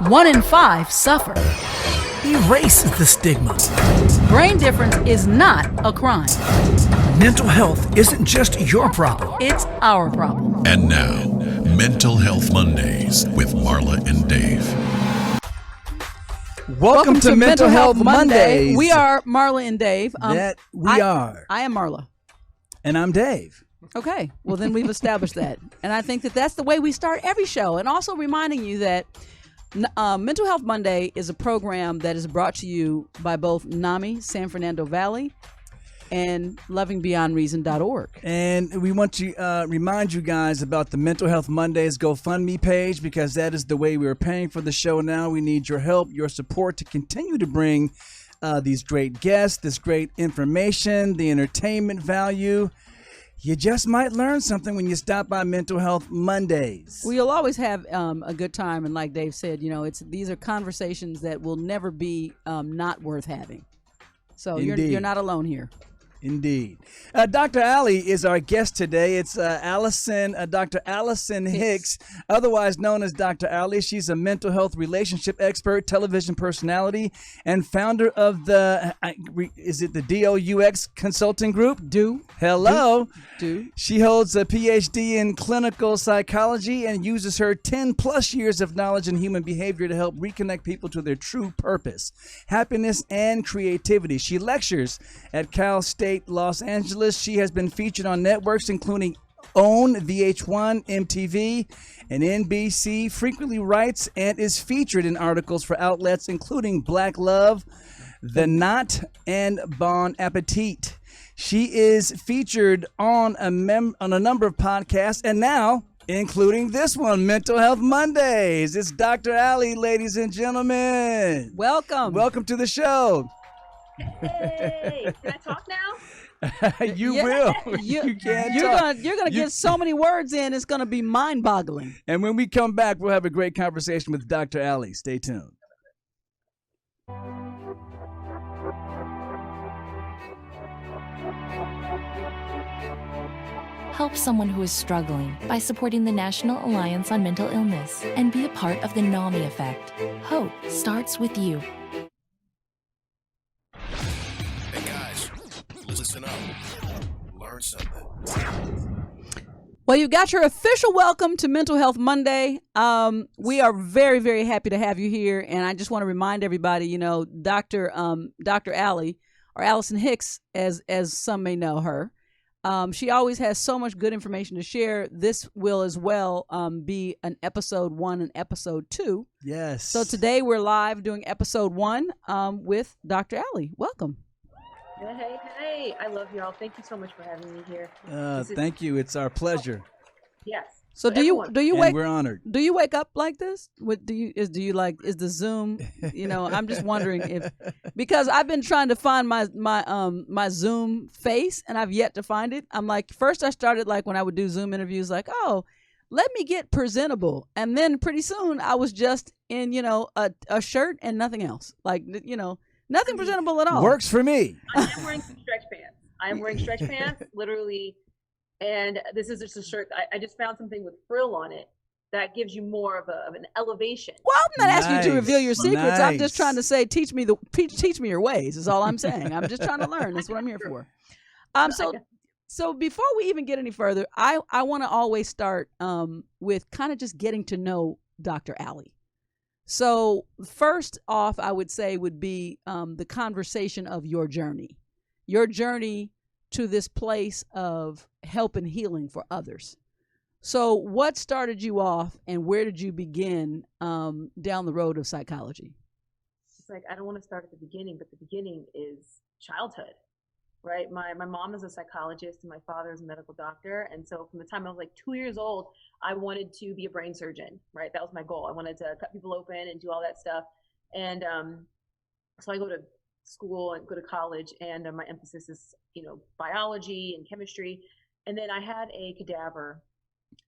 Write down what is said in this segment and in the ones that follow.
1 in 5 suffer. Erase the stigma. Brain difference is not a crime. Mental health isn't just your problem. It's our problem. And now, Mental Health Mondays with Marla and Dave. Welcome to Mental Health Mondays. We are Marla and Dave. I am Marla. And I'm Dave. Okay, well then we've established that. And I think that that's the way we start every show. And also reminding you that Mental Health Monday is a program that is brought to you by both NAMI, San Fernando Valley, and lovingbeyondreason.org. And we want to remind you guys about the Mental Health Mondays GoFundMe page, because that is the way we are paying for the show now. We need your help, your support to continue to bring these great guests, this great information, the entertainment value. You just might learn something when you stop by Mental Health Mondays. Well, you'll always have a good time, and like Dave said, you know, these are conversations that will never be not worth having. So you're not alone here. Indeed. Dr. Ally is our guest today. It's Dr. Allycin Hicks, otherwise known as Dr. Ally. She's a mental health relationship expert, television personality, and founder of the DOUX Consulting Group? Hello. She holds a PhD in clinical psychology and uses her 10 plus years of knowledge in human behavior to help reconnect people to their true purpose, happiness, and creativity. She lectures at Cal State Los Angeles. She has been featured on networks including OWN, VH1, MTV, and NBC, frequently writes and is featured in articles for outlets including Black Love, The Knot, and Bon Appetit. She is featured on a number of podcasts, and now including this one, Mental Health Mondays. It's Dr. Ally, ladies and gentlemen. Welcome to the show. Hey, can I talk now? You will. You're gonna get so many words in, it's gonna be mind-boggling. And when we come back, we'll have a great conversation with Dr. Ally. Stay tuned. Help someone who is struggling by supporting the National Alliance on Mental Illness and be a part of the NAMI effect. Hope starts with you. Hey guys, listen up. Learn something. Well, you got your official welcome to Mental Health Monday. We are very, very happy to have you here, and I just want to remind everybody, you know, Dr. Ally, or Allycin Hicks, as some may know her. She always has so much good information to share. This will as well be an episode 1 and episode 2. Yes. So today we're live doing episode 1 with Dr. Ally. Welcome. Hey, I love y'all. Thank you so much for having me here. Thank you. It's our pleasure. Yes. So we're honored. Do you wake up like this? Is the Zoom? You know, I'm just wondering because I've been trying to find my Zoom face and I've yet to find it. I'm like, first I started like when I would do Zoom interviews, like, oh, let me get presentable, and then pretty soon I was just in a shirt and nothing else, like nothing presentable at all. Works for me. I am wearing some stretch pants. I am wearing stretch pants, literally. And this is just a shirt. I just found something with frill on it that gives you more of an elevation. Well, I'm not asking you to reveal your secrets. I'm just trying to say, teach me your ways is all I'm saying. I'm just trying to learn. That's what I'm here for. So before we even get any further, I want to always start with kind of just getting to know Dr. Ally. So first off, I would say would be the conversation of your journey to this place of help and healing for others. So what started you off and where did you begin down the road of psychology? It's like, I don't want to start at the beginning, but the beginning is childhood, right? My mom is a psychologist and my father is a medical doctor. And so from the time I was like 2 years old, I wanted to be a brain surgeon, right? That was my goal. I wanted to cut people open and do all that stuff. And so I go to school and go to college, and my emphasis is biology and chemistry. And then I had a cadaver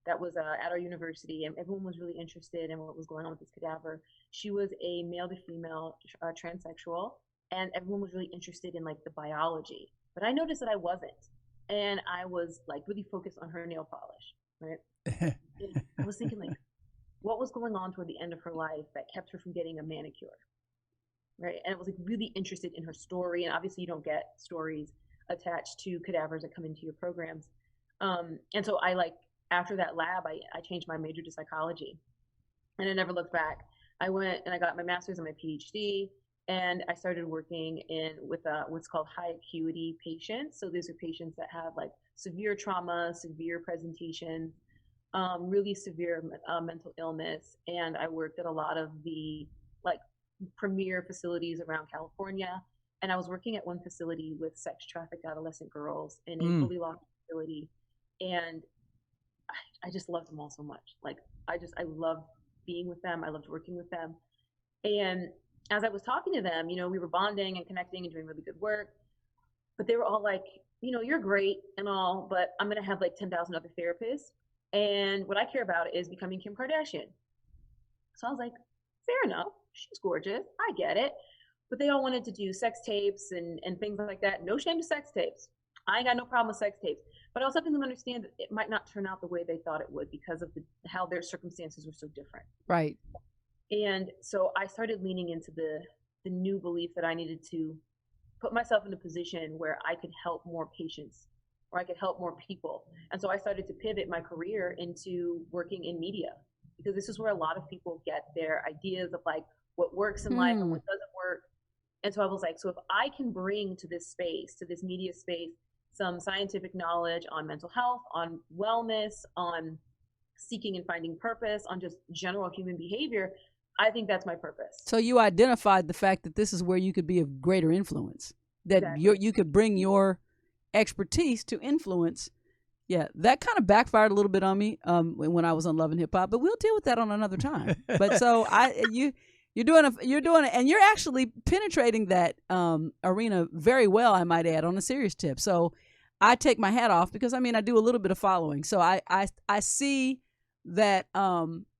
that was at our university, and everyone was really interested in what was going on with this cadaver. She was a male to female transsexual, and everyone was really interested in like the biology, but I noticed that I wasn't, and I was like really focused on her nail polish, right? And I was thinking, like, what was going on toward the end of her life that kept her from getting a manicure, right? And I was like really interested in her story. And obviously you don't get stories attached to cadavers that come into your programs. And so after that lab, I changed my major to psychology, and I never looked back. I went and I got my master's and my PhD, and I started working with what's called high acuity patients. So these are patients that have like severe trauma, severe presentation, really severe mental illness. And I worked at a lot of the like premier facilities around California. And I was working at one facility with sex trafficked adolescent girls in a fully locked facility. And I just loved them all so much. Like, I loved being with them. I loved working with them. And as I was talking to them, you know, we were bonding and connecting and doing really good work. But they were all like, you know, you're great and all, but I'm going to have like 10,000 other therapists. And what I care about is becoming Kim Kardashian. So I was like, fair enough. She's gorgeous. I get it. But they all wanted to do sex tapes and things like that. No shame to sex tapes. I ain't got no problem with sex tapes. But I was helping them understand that it might not turn out the way they thought it would because of how their circumstances were so different. Right. And so I started leaning into the new belief that I needed to put myself in a position where I could help more patients, or I could help more people. And so I started to pivot my career into working in media, because this is where a lot of people get their ideas of like what works in life and what doesn't work. And so I was like, so if I can bring to this space, to this media space, some scientific knowledge on mental health, on wellness, on seeking and finding purpose, on just general human behavior, I think that's my purpose. So you identified the fact that this is where you could be of greater influence, that Exactly. you could bring your expertise to influence. Yeah, that kind of backfired a little bit on me when I was on Love and Hip Hop, but we'll deal with that on another time. But so you're doing it, and you're actually penetrating that arena very well, I might add, on a serious tip. So I take my hat off, because I mean I do a little bit of following, so I see that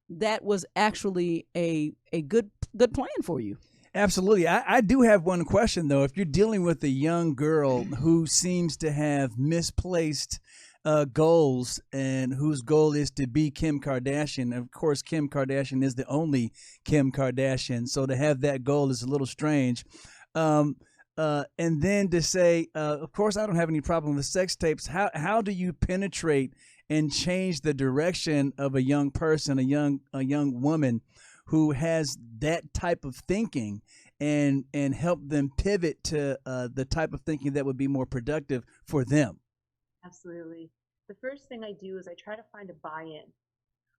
that was actually a good plan for you. Absolutely. I do have one question, though. If you're dealing with a young girl who seems to have misplaced goals, and whose goal is to be Kim Kardashian, of course, Kim Kardashian is the only Kim Kardashian, so to have that goal is a little strange. And then to say, of course, I don't have any problem with sex tapes. How do you penetrate and change the direction of a young person, a young woman who has that type of thinking, and help them pivot to the type of thinking that would be more productive for them? Absolutely. The first thing I do is I try to find a buy-in.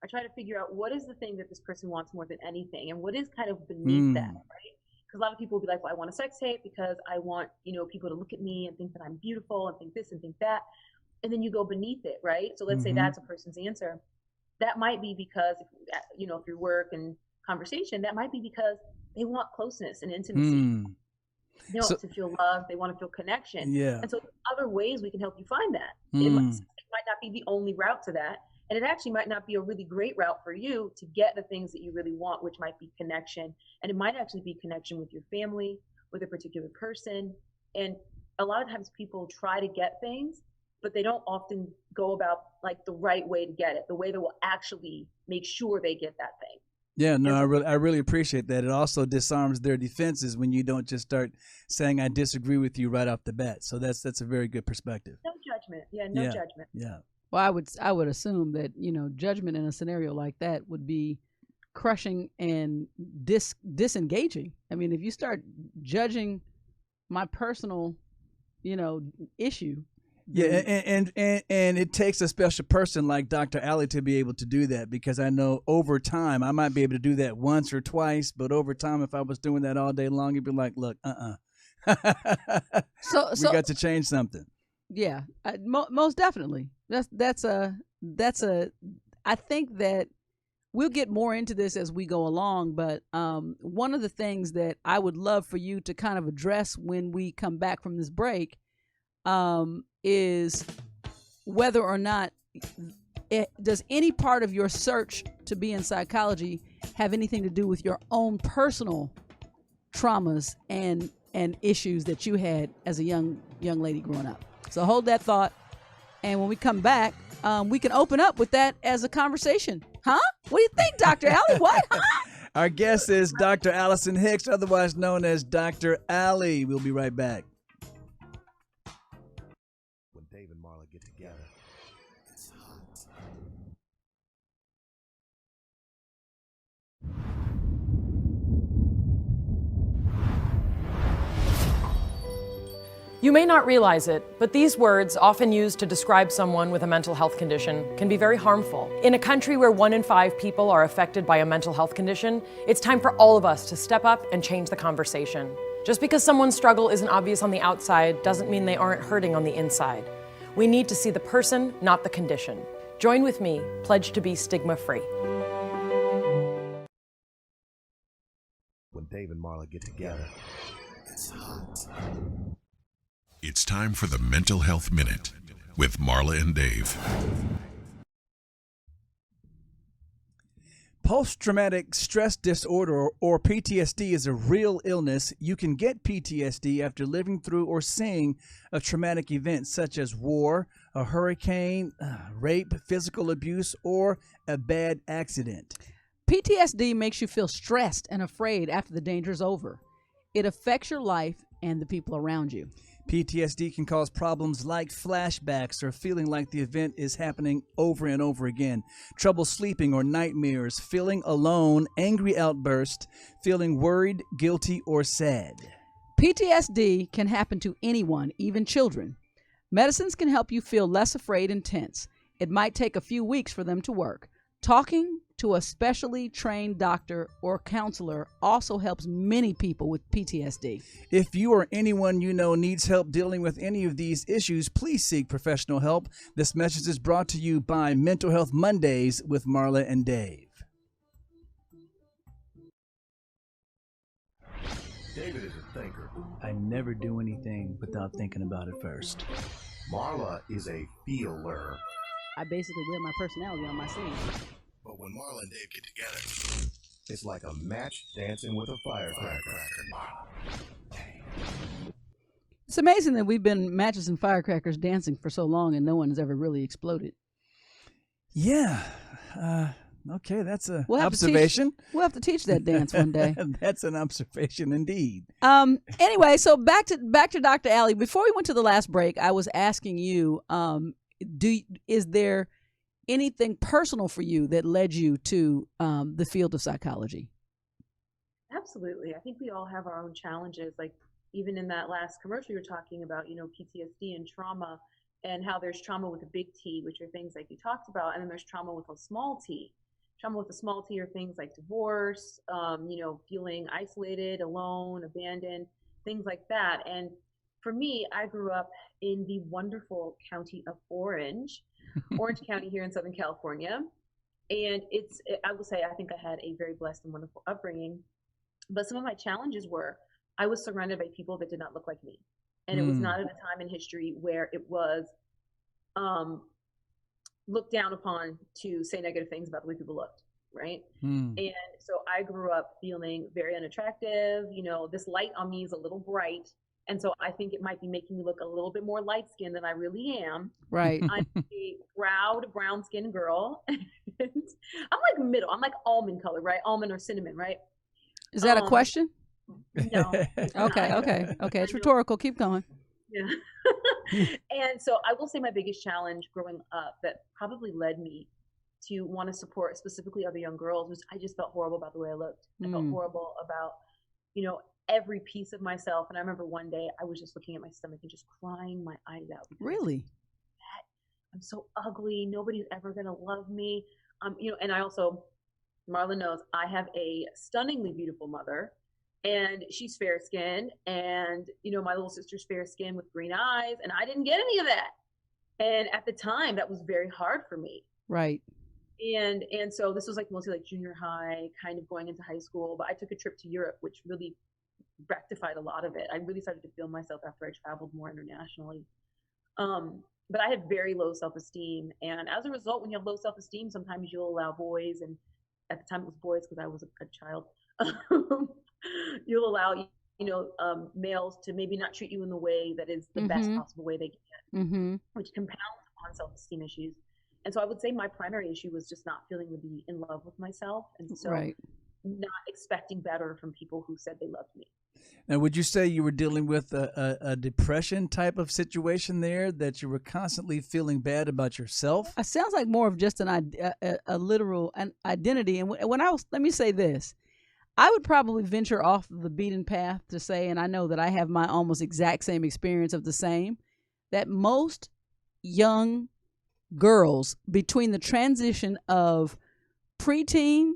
I try to figure out what is the thing that this person wants more than anything, and what is kind of beneath that, right? Because a lot of people will be like, well, I want a sex tape because I want, you know, people to look at me and think that I'm beautiful and think this and think that. And then you go beneath it, right? So let's say that's a person's answer. That might be because, you know, through work and conversation, that might be because they want closeness and intimacy. They want to feel love. They want to feel connection. Yeah. And so other ways we can help you find that. It might not be the only route to that. And it actually might not be a really great route for you to get the things that you really want, which might be connection. And it might actually be connection with your family, with a particular person. And a lot of times people try to get things, but they don't often go about like the right way to get it, the way that will actually make sure they get that thing. Yeah, no, I really appreciate that. It also disarms their defenses when you don't just start saying I disagree with you right off the bat. So that's a very good perspective. No judgment. Yeah, no judgment. Yeah. Well, I would assume that, you know, judgment in a scenario like that would be crushing and disengaging. I mean, if you start judging my personal, you know, issue. Yeah, and it takes a special person like Dr. Allie to be able to do that, because I know over time I might be able to do that once or twice, but over time, if I was doing that all day long, you'd be like, look, So we got to change something. Yeah, most definitely. That's a. I think that we'll get more into this as we go along, but one of the things that I would love for you to kind of address when we come back from this break is whether or not does any part of your search to be in psychology have anything to do with your own personal traumas and issues that you had as a young lady growing up. So hold that thought, and when we come back, we can open up with that as a conversation. Huh? What do you think, Dr. Allie? What? Huh? Our guest is Dr. Allycin Hicks, otherwise known as Dr. Allie. We'll be right back. When Dave and Marla get together, it's hot. You may not realize it, but these words, often used to describe someone with a mental health condition, can be very harmful. In a country where 1 in 5 people are affected by a mental health condition, it's time for all of us to step up and change the conversation. Just because someone's struggle isn't obvious on the outside doesn't mean they aren't hurting on the inside. We need to see the person, not the condition. Join with me, pledge to be stigma-free. When Dave and Marla get together, it's hot. It's time for the Mental Health Minute with Marla and Dave. Post-traumatic stress disorder, or PTSD, is a real illness. You can get PTSD after living through or seeing a traumatic event such as war, a hurricane, rape, physical abuse, or a bad accident. PTSD makes you feel stressed and afraid after the danger is over. It affects your life and the people around you. PTSD can cause problems like flashbacks or feeling like the event is happening over and over again, trouble sleeping or nightmares, feeling alone, angry outbursts, feeling worried, guilty, or sad. PTSD can happen to anyone, even children. Medicines can help you feel less afraid and tense. It might take a few weeks for them to work. Talking to a specially trained doctor or counselor also helps many people with PTSD. If you or anyone you know needs help dealing with any of these issues, please seek professional help. This message is brought to you by Mental Health Mondays with Marla and Dave. David is a thinker. I never do anything without thinking about it first. Marla is a feeler. I basically wear my personality on my sleeve. But when Marla and Dave get together, it's like a match dancing with a firecracker. It's amazing that we've been matches and firecrackers dancing for so long and no one has ever really exploded. Yeah. Okay, that's an We'll observation. We'll have to teach that dance one day. That's an observation indeed. Anyway, so back to Dr. Allie. Before we went to the last break, I was asking you, is there anything personal for you that led you to the field of psychology? Absolutely. I think we all have our own challenges. Like even in that last commercial you were talking about, PTSD and trauma, and how there's trauma with a big T, which are things like you talked about, and then there's trauma with a small t. Trauma with a small t are things like divorce, feeling isolated, alone, abandoned, things like that. And for me, I grew up in the wonderful county of Orange County here in Southern California. And I will say, I think I had a very blessed and wonderful upbringing. But some of my challenges were, I was surrounded by people that did not look like me. And it was not at a time in history where it was looked down upon to say negative things about the way people looked, right? And so I grew up feeling very unattractive. This light on me is a little bright. And so I think it might be making me look a little bit more light-skinned than I really am. Right. I'm a proud brown-skinned girl. And I'm like middle. I'm like almond color, right? Almond or cinnamon, right? Is that a question? No. Okay. It's rhetorical. Keep going. Yeah. And so I will say my biggest challenge growing up that probably led me to want to support specifically other young girls was I just felt horrible about the way I looked. I felt horrible about, every piece of myself. And I remember one day I was just looking at my stomach and just crying my eyes out. Really? I'm so ugly. Nobody's ever going to love me. And I also, Marla knows, I have a stunningly beautiful mother, and she's fair skinned, and, my little sister's fair skinned with green eyes, and I didn't get any of that. And at the time that was very hard for me. Right. And so this was like mostly like junior high, kind of going into high school, but I took a trip to Europe, which really rectified a lot of it. I really started to feel myself after I traveled more internationally. But I had very low self-esteem. And as a result, when you have low self-esteem, sometimes you'll allow boys, and at the time it was boys because I was a child, you'll allow, males to maybe not treat you in the way that is the best possible way they can, which compounds upon self-esteem issues. And so I would say my primary issue was just not feeling really in love with myself. And so not expecting better from people who said they loved me. Now, would you say you were dealing with a depression type of situation there, that you were constantly feeling bad about yourself? It sounds like more of just a literal identity. And let me say this, I would probably venture off the beaten path to say, and I know that I have my almost exact same experience of the same, that most young girls between the transition of preteen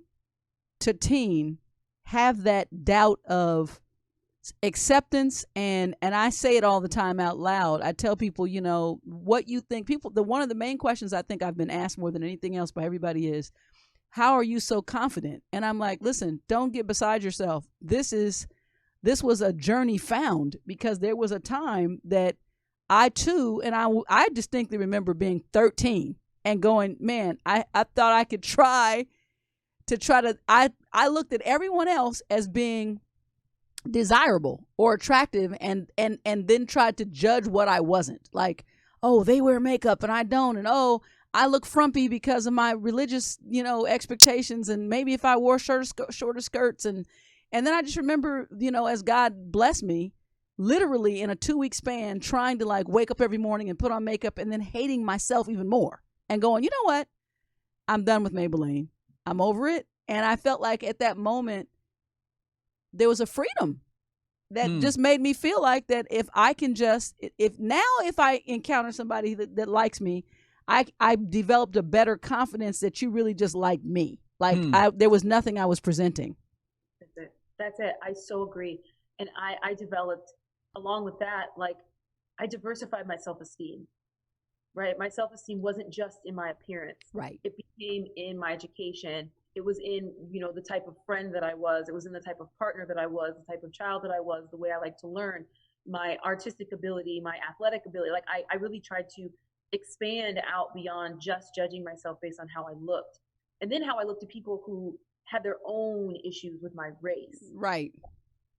to teen have that doubt of acceptance, and I say it all the time out loud. I tell people, what you think. One of the main questions I think I've been asked more than anything else by everybody is, how are you so confident? And I'm like, listen, don't get beside yourself. This was a journey found, because there was a time that I too, and I distinctly remember being 13 and going, man, I thought I could try to, I looked at everyone else as being desirable or attractive, and then tried to judge what I wasn't. Like, oh, they wear makeup and I don't, and oh, I look frumpy because of my religious, expectations, and maybe if I wore shorter skirts, and then I just remember, as God blessed me, literally in a 2-week span, trying to like wake up every morning and put on makeup, and then hating myself even more and going, you know what? I'm done with Maybelline. I'm over it. And I felt like at that moment, there was a freedom that just made me feel like that if I can just, if I encounter somebody that likes me, I developed a better confidence that you really just like me. Like there was nothing I was presenting. That's it. I so agree. And I developed, along with that, like I diversified my self-esteem, right? My self-esteem wasn't just in my appearance. Right. It became in my education. It was in, the type of friend that I was. It was in the type of partner that I was, the type of child that I was, the way I like to learn, my artistic ability, my athletic ability. Like I really tried to expand out beyond just judging myself based on how I looked. And then how I looked at people who had their own issues with my race. Right.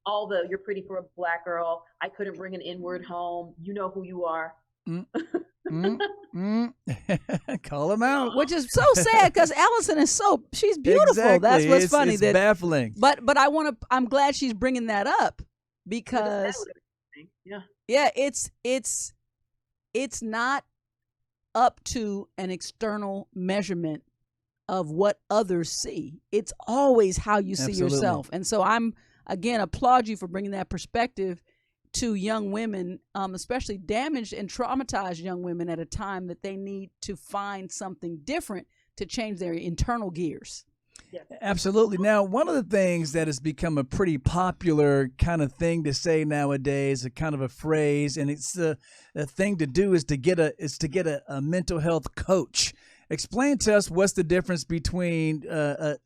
All the, you're pretty for a black girl, I couldn't bring an N-word home, you know who you are. Call them out. Which is so sad, because Allysin is she's beautiful. Exactly. That's what's funny. It's baffling. But I'm glad she's bringing that up, because it's not up to an external measurement of what others see. It's always how you see yourself. And so I'm, again, applaud you for bringing that perspective to young women, especially damaged and traumatized young women, at a time that they need to find something different to change their internal gears. Yes. Absolutely. Now, one of the things that has become a pretty popular kind of thing to say nowadays, a kind of a phrase, and it's a thing to do, is to get a mental health coach. Explain to us what's the difference between a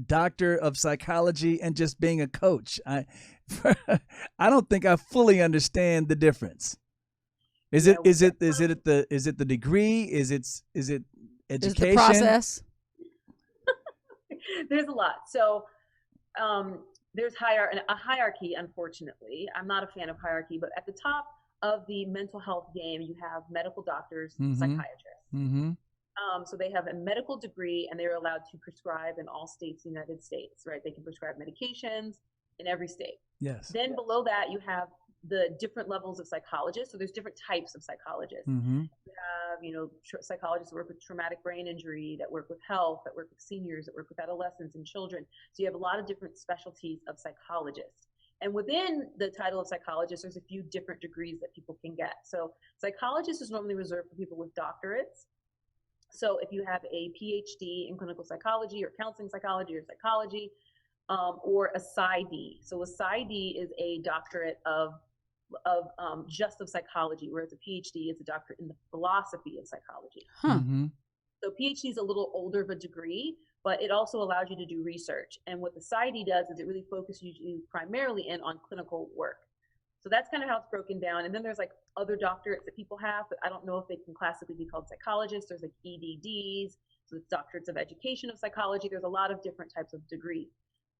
doctor of psychology and just being a coach. I don't think I fully understand the difference. Is it the degree? Is it education? Is the process? There's a lot. So there's a hierarchy, unfortunately. I'm not a fan of hierarchy, but at the top of the mental health game, you have medical doctors, psychiatrists. Mm-hmm. So they have a medical degree, and they're allowed to prescribe in all states in the United States, right? They can prescribe medications in every state. Yes. Then below that, you have the different levels of psychologists. So there's different types of psychologists. Mm-hmm. You have, psychologists that work with traumatic brain injury, that work with health, that work with seniors, that work with adolescents and children. So you have a lot of different specialties of psychologists. And within the title of psychologist, there's a few different degrees that people can get. So psychologist is normally reserved for people with doctorates. So if you have a PhD in clinical psychology or counseling psychology or psychology, or a PsyD. So a PsyD is a doctorate of psychology, whereas a PhD is a doctorate in the philosophy of psychology. Huh. Mm-hmm. So PhD is a little older of a degree, but it also allows you to do research. And what the PsyD does is it really focuses you primarily in on clinical work. So that's kind of how it's broken down. And then there's like other doctorates that people have, but I don't know if they can classically be called psychologists. There's like EDDs, so it's doctorates of education of psychology. There's a lot of different types of degrees.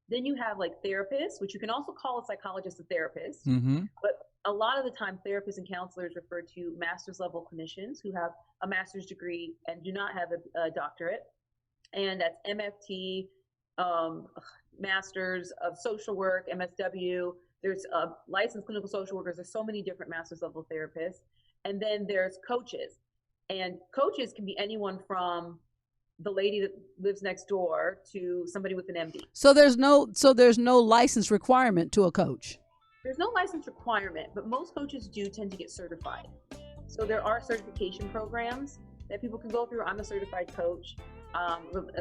Then you have like therapists, which you can also call a psychologist a therapist. Mm-hmm. But a lot of the time, therapists and counselors refer to master's level clinicians who have a master's degree and do not have a doctorate. And that's MFT, Masters of Social Work, MSW. There's licensed clinical social workers. There's so many different master's level therapists. And then there's coaches. And coaches can be anyone from the lady that lives next door to somebody with an MD. So there's no license requirement to a coach. There's no license requirement, but most coaches do tend to get certified. So there are certification programs that people can go through. I'm a certified coach,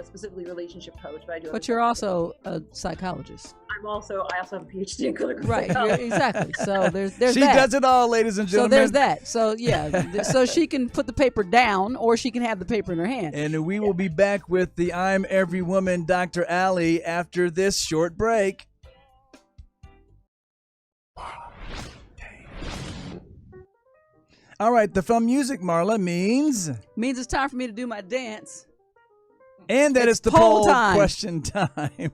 specifically relationship coach, but you're also a psychologist. I also have a PhD in clinical right, psychology. Exactly. So there's she that. does it all, ladies and gentlemen. So there's that. So yeah, so she can put the paper down, or she can have the paper in her hand. And we will be back with the I'm Every Woman, Dr. Allie, after this short break. All right, the fun music, Marla, means it's time for me to do my dance. And that it's is the poll poll time. question time.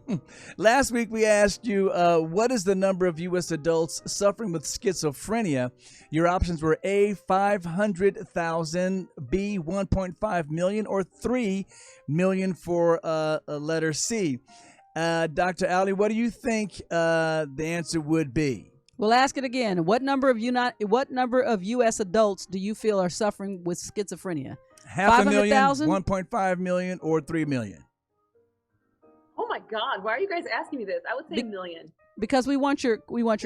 Last week we asked you, what is the number of U.S. adults suffering with schizophrenia? Your options were A, 500,000, B, 1.5 million, or 3 million for letter C. Dr. Allie, what do you think the answer would be? We'll ask it again. What number of U.S. adults do you feel are suffering with schizophrenia? 500,000, 1.5 million, or 3 million? Oh my God! Why are you guys asking me this? I would say a million. Because we want your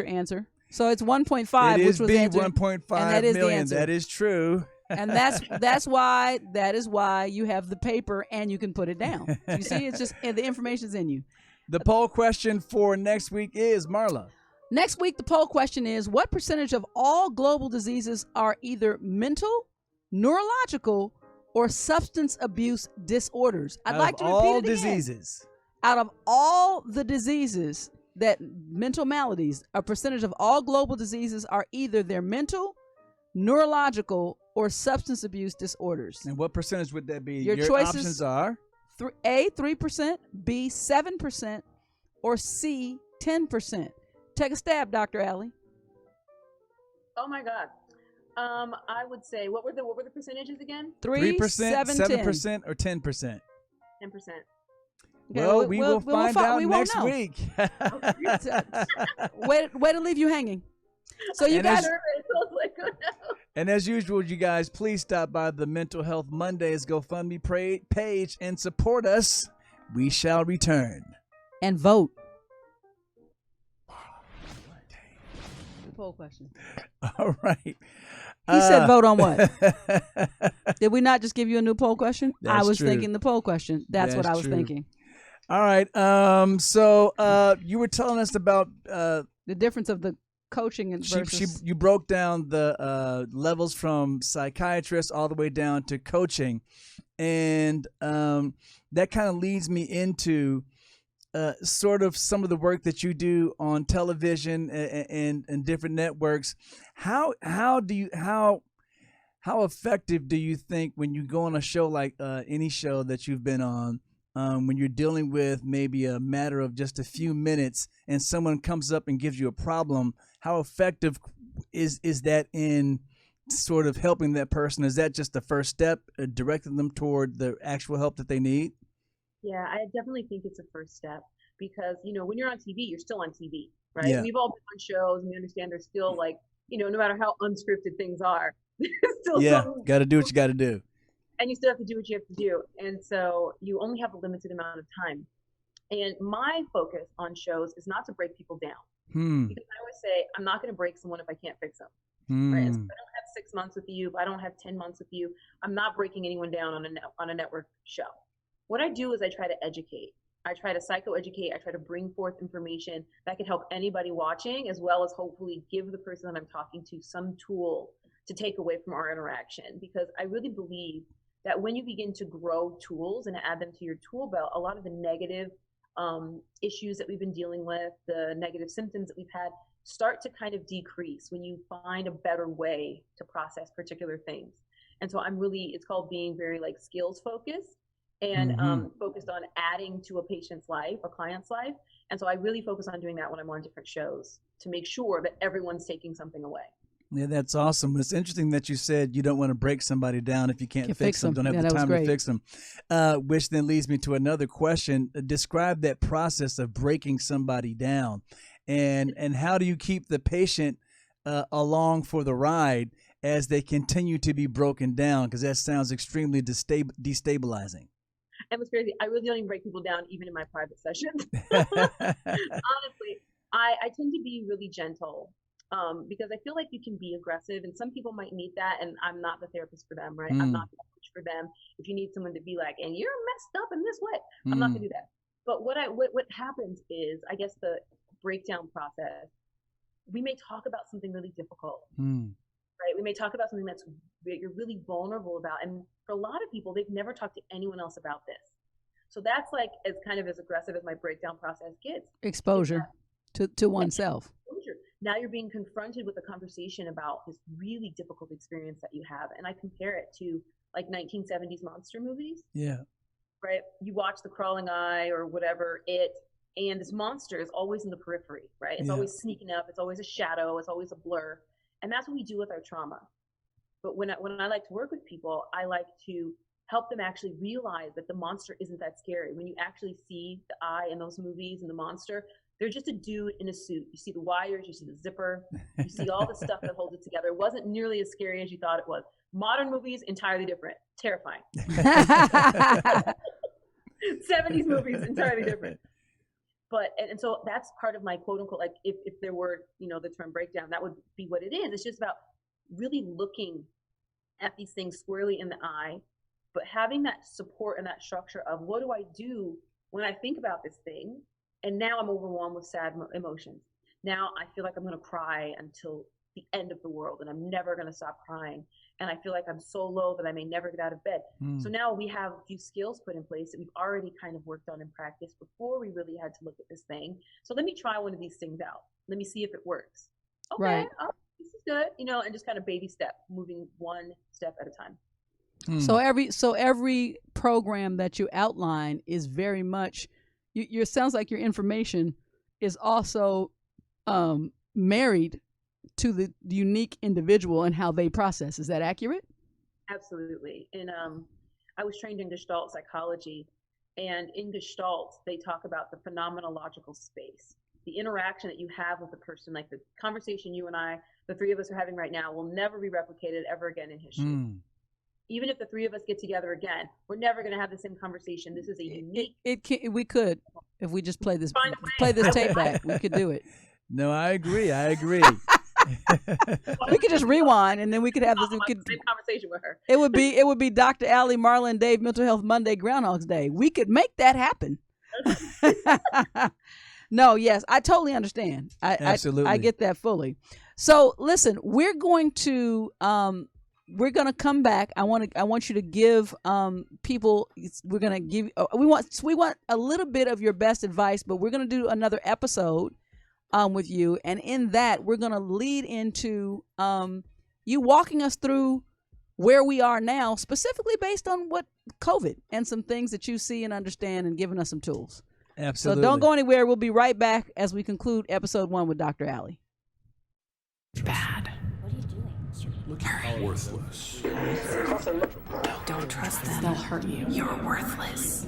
answer. So it's 1.5, which was B, answered, 1.5 million. That is true. And that is why you have the paper and you can put it down. You see, it's just the information's in you. The poll question for next week is, Marla. Next week, the poll question is, what percentage of all global diseases are either mental, neurological, or substance abuse disorders? I'd like to repeat it again. Out of all the diseases, that mental maladies, a percentage of all global diseases are either their mental, neurological, or substance abuse disorders. And what percentage would that be? Your choices options are A, 3%, B, 7%, or C, 10%. Take a stab, Dr. Allie. Oh my God. I would say what were the percentages again? 3%, 7%, or 10%? 10%. Okay, well, we will find out next week. Way to leave you hanging. So you guys. And as usual, you guys, please stop by the Mental Health Mondays GoFundMe page and support us. We shall return. And vote. Poll question. All right. He said vote on what? Did we not just give you a new poll question? I was true. thinking the poll question. That's what I was thinking. All right. So you were telling us about the difference of the coaching and versus. You broke down the levels from psychiatrists all the way down to coaching, and that kind of leads me into sort of some of the work that you do on television and different networks. How effective do you think when you go on a show like any show that you've been on, when you're dealing with maybe a matter of just a few minutes and someone comes up and gives you a problem, how effective is that in sort of helping that person? Is that just the first step, directing them toward the actual help that they need? Yeah, I definitely think it's a first step because, when you're on TV, you're still on TV, right? Yeah. We've all been on shows and we understand there's still no matter how unscripted things are, there's still got to do what you got to do. And you still have to do what you have to do. And so you only have a limited amount of time. And my focus on shows is not to break people down. Because I always say, I'm not going to break someone if I can't fix them. Right? And so if I don't have 6 months with you, if I don't have 10 months with you, I'm not breaking anyone down on a network show. What I do is I try to educate. I try to psychoeducate. I try to bring forth information that can help anybody watching, as well as hopefully give the person that I'm talking to some tool to take away from our interaction. Because I really believe that when you begin to grow tools and add them to your tool belt, a lot of the negative issues that we've been dealing with, the negative symptoms that we've had, start to kind of decrease when you find a better way to process particular things. And so it's called being very skills focused. and focused on adding to a patient's life, a client's life. And so I really focus on doing that when I'm on different shows to make sure that everyone's taking something away. Yeah, that's awesome. It's interesting that you said you don't want to break somebody down if you can't fix them, don't have the time to fix them, which then leads me to another question. Describe that process of breaking somebody down, and how do you keep the patient along for the ride as they continue to be broken down? Because that sounds extremely destabilizing. And what's crazy, I really don't even break people down even in my private sessions. Honestly, I tend to be really gentle. Because I feel like you can be aggressive, and some people might need that, and I'm not the therapist for them, right? I'm not the coach for them. If you need someone to be like, and you're messed up in this way, I'm not gonna do that. But what happens is, I guess the breakdown process, we may talk about something really difficult, right? We may talk about something that you're really vulnerable about, and for a lot of people, they've never talked to anyone else about this. So that's like as kind of as aggressive as my breakdown process gets. Exposure to oneself. Now you're being confronted with a conversation about this really difficult experience that you have. And I compare it to like 1970s monster movies. Yeah. Right? You watch The Crawling Eye or whatever, and this monster is always in the periphery, right? It's always sneaking up. It's always a shadow. It's always a blur. And that's what we do with our trauma. But when I like to work with people, I like to help them actually realize that the monster isn't that scary. When you actually see the eye in those movies and the monster, they're just a dude in a suit. You see the wires, you see the zipper, you see all the stuff that holds it together. It wasn't nearly as scary as you thought it was. Modern movies, entirely different. Terrifying. 70s movies, entirely different. But, and so that's part of my quote unquote, like if there were, the term breakdown, that would be what it is. It's just about really looking at these things squarely in the eye, but having that support and that structure of what do I do when I think about this thing? And now I'm overwhelmed with sad emotions. Now I feel like I'm going to cry until the end of the world, and I'm never going to stop crying. And I feel like I'm so low that I may never get out of bed. So now we have a few skills put in place that we've already kind of worked on in practice before we really had to look at this thing. So let me try one of these things out. Let me see if it works. Okay, right. Oh, this is good. And just kind of baby step, moving one step at a time. So every program that you outline is very much, it sounds like your information is also married to the unique individual and how they process. Is that accurate? Absolutely. And I was trained in Gestalt psychology, and in Gestalt, they talk about the phenomenological space, the interaction that you have with the person, like the conversation you and I, the three of us are having right now, will never be replicated ever again in history. Even if the three of us get together again, we're never going to have the same conversation. This is a unique. We could, if we just play this tape back, we could do it. No, I agree. We could just rewind, and then we could have this. Same conversation with her. It would be Dr. Allie, Marla and Dave, Mental Health Monday, Groundhog's Day. We could make that happen. No, yes, I totally understand. Absolutely, I get that fully. So listen, we're going to come back. I want you to give people. We're going to give. We want a little bit of your best advice, but we're going to do another episode with you, and in that we're going to lead into you walking us through where we are now, specifically based on what COVID and some things that you see and understand, and giving us some tools. Absolutely. So don't go anywhere. We'll be right back as we conclude episode 1 with Dr. Allie. Bad. What are you doing? Hurry. Worthless. Don't trust them. They'll hurt you. You're worthless.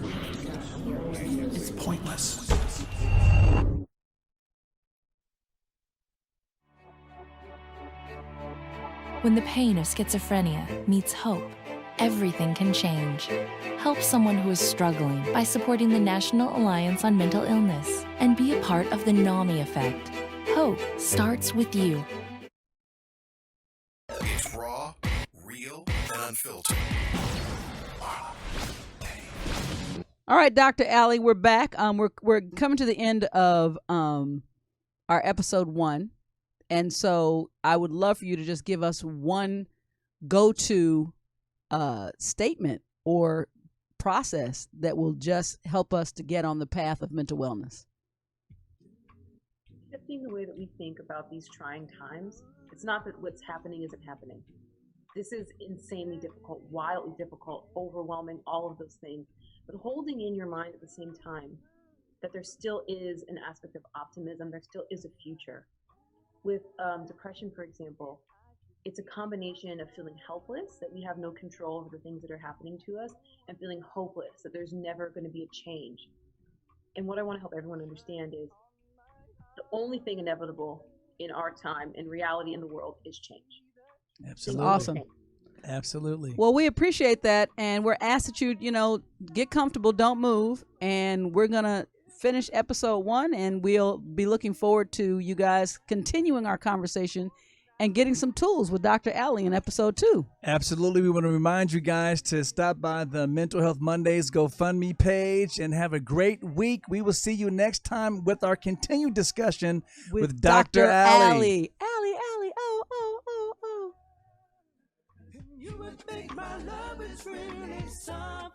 It's pointless. When the pain of schizophrenia meets hope, everything can change. Help someone who is struggling by supporting the National Alliance on Mental Illness and be a part of the NAMI effect. Hope starts with you. It's raw, real, and unfiltered. All right, Dr. Allie, we're back. We're coming to the end of our episode 1. And so I would love for you to just give us one go-to statement or process that will just help us to get on the path of mental wellness. Shifting the way that we think about these trying times. It's not that what's happening isn't happening. This is insanely difficult, wildly difficult, overwhelming, all of those things. but holding in your mind at the same time that there still is an aspect of optimism, there still is a future. With depression, for example, it's a combination of feeling helpless, that we have no control over the things that are happening to us, and feeling hopeless, that there's never going to be a change. And what I want to help everyone understand is the only thing inevitable in our time, in reality, in the world, is change. Absolutely. Awesome. Absolutely. Well, we appreciate that, and we're asked that you, get comfortable, don't move, and we're going to finish episode 1, and we'll be looking forward to you guys continuing our conversation and getting some tools with Dr. Allie in episode 2. Absolutely. We want to remind you guys to stop by the Mental Health Mondays GoFundMe page and have a great week. We will see you next time with our continued discussion with Dr. Allie. Allie, oh. You would think my love is really something.